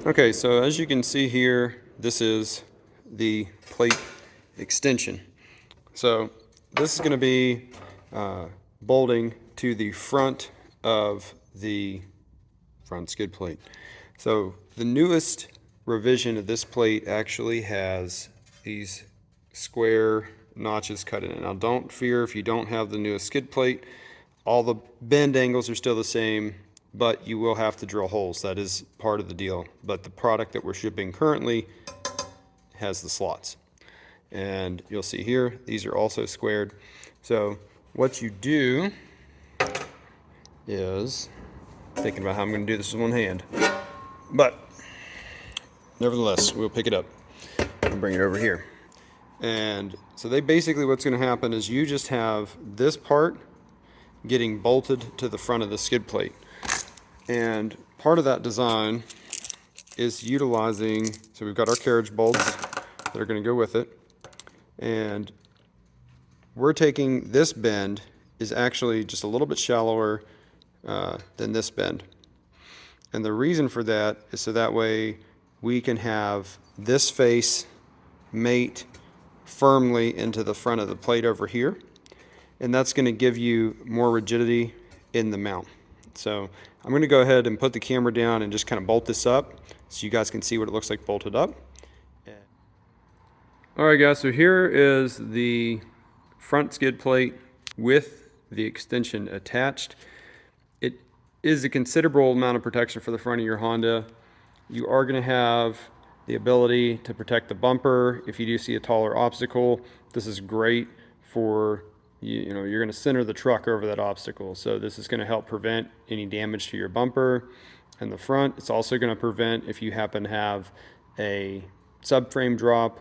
Okay, so as you can see here, this is the plate extension. So this is going to be bolting to the front of the front skid plate. So the newest revision of this plate actually has these square notches cut in it. Now don't fear if you don't have the newest skid plate. All the bend angles are still the same, but you will have to drill holes. That is part of the deal. But the product that we're shipping currently has the slots. And you'll see here, these are also squared. So what you do is, thinking about how I'm going to do this with one hand, but nevertheless, we'll pick it up and bring it over here. And so they basically, what's going to happen is you just have this part getting bolted to the front of the skid plate. And part of that design is utilizing, so we've got our carriage bolts that are going to go with it. And we're taking this bend is actually just a little bit shallower than this bend. And the reason for that is so that way we can have this face mate firmly into the front of the plate over here. And that's going to give you more rigidity in the mount. So I'm going to go ahead and put the camera down and just kind of bolt this up so you guys can see what it looks like bolted up. All right guys, so here is the front skid plate with the extension attached. It is a considerable amount of protection for the front of your Honda. You are going to have the ability to protect the bumper if you do see a taller obstacle. This is great for, you know, you're going to center the truck over that obstacle. So this is going to help prevent any damage to your bumper in the front. It's also going to prevent if you happen to have a subframe drop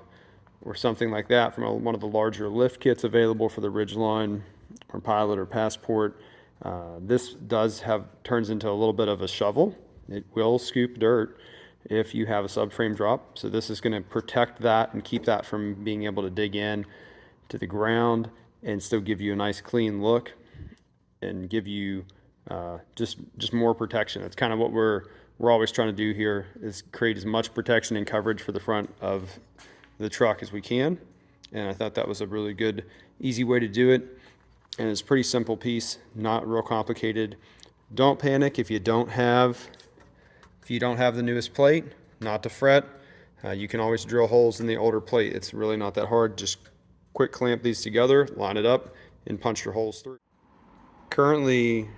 or something like that from one of the larger lift kits available for the Ridgeline or Pilot or Passport. This turns into a little bit of a shovel. It will scoop dirt if you have a subframe drop. So this is going to protect that and keep that from being able to dig in to the ground and still give you a nice clean look and give you just more protection. That's kind of what we're always trying to do here, is create as much protection and coverage for the front of the truck as we can. And I thought that was a really good, easy way to do it. And it's a pretty simple piece, not real complicated. Don't panic if you don't have the newest plate, not to fret. You can always drill holes in the older plate. It's really not that hard. Just quick clamp these together, line it up, and punch your holes through. Currently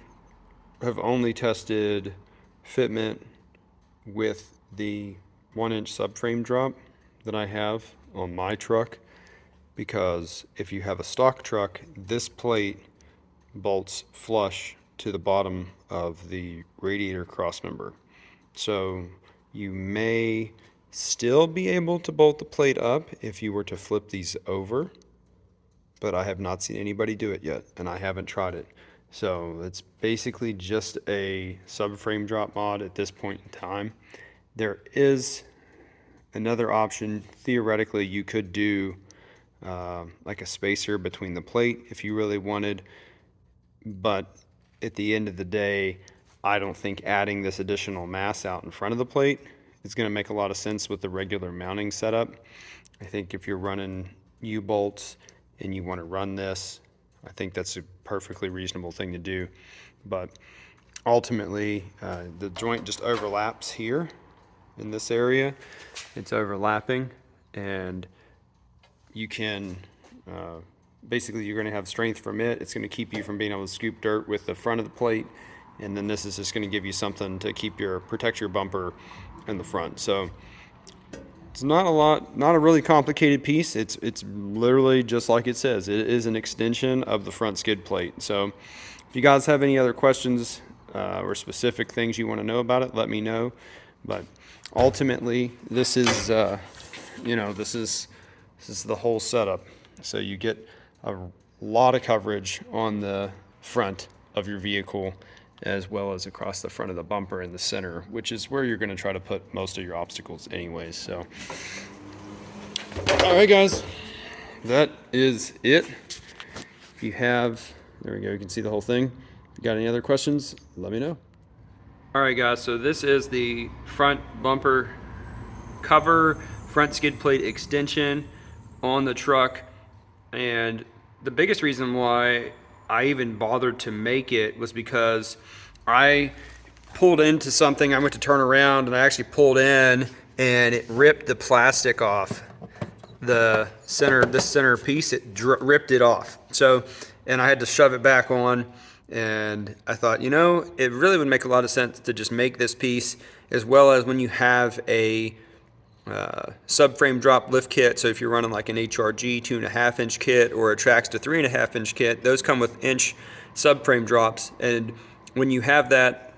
have only tested fitment with the 1-inch subframe drop that I have on my truck, because if you have a stock truck, this plate bolts flush to the bottom of the radiator crossmember. So you may still be able to bolt the plate up if you were to flip these over, but I have not seen anybody do it yet, and I haven't tried it. So it's basically just a subframe drop mod at this point in time. There is another option. Theoretically, you could do like a spacer between the plate if you really wanted, but at the end of the day, I don't think adding this additional mass out in front of the plate is going to make a lot of sense with the regular mounting setup. I think if you're running U-bolts and you want to run this, I think that's a perfectly reasonable thing to do. But ultimately, the joint just overlaps here in this area. It's overlapping, and you can basically, you're going to have strength from it. It's going to keep you from being able to scoop dirt with the front of the plate, and then this is just going to give you something to protect your bumper in the front. So it's not a really complicated piece. It's literally just like it says. It is an extension of the front skid plate. So if you guys have any other questions or specific things you want to know about it, let me know. But ultimately, this is this is the whole setup. So you get a lot of coverage on the front of your vehicle, as well as across the front of the bumper in the center, which is where you're going to try to put most of your obstacles anyways. So, all right, guys, that is it. If you have, there we go, you can see the whole thing. If you got any other questions, let me know. All right guys, so this is the front bumper cover, front skid plate extension on the truck. And the biggest reason why I even bothered to make it was because I pulled into something. I went to turn around and I actually pulled in and it ripped the plastic off the center, this center piece. It ripped it off. So, and I had to shove it back on. And I thought, you know, it really would make a lot of sense to just make this piece, as well as when you have a subframe drop lift kit. So if you're running like an HRG 2.5 inch kit or a Traxxta 3.5 inch kit, those come with inch subframe drops. And when you have that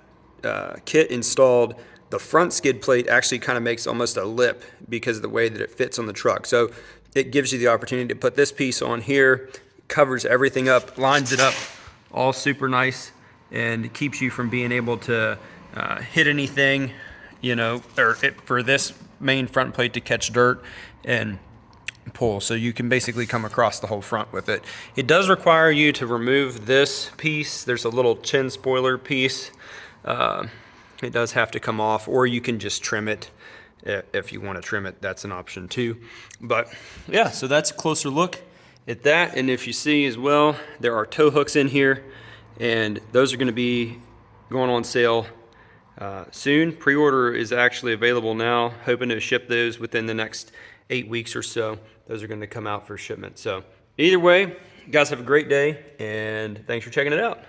kit installed, the front skid plate actually kind of makes almost a lip because of the way that it fits on the truck. So it gives you the opportunity to put this piece on here, covers everything up, lines it up all super nice, and keeps you from being able to hit anything, you know, for this main front plate to catch dirt and pull. So you can basically come across the whole front with it. It does require you to remove this piece. There's a little chin spoiler piece. It does have to come off, or you can just trim it. If you want to trim it, that's an option too. But yeah, so that's a closer look at that. And if you see as well, there are tow hooks in here, and those are going to be going on sale soon. Pre-order is actually available now. Hoping to ship those within the next 8 weeks or so. Those are going to come out for shipment. So either way, you guys have a great day, and thanks for checking it out.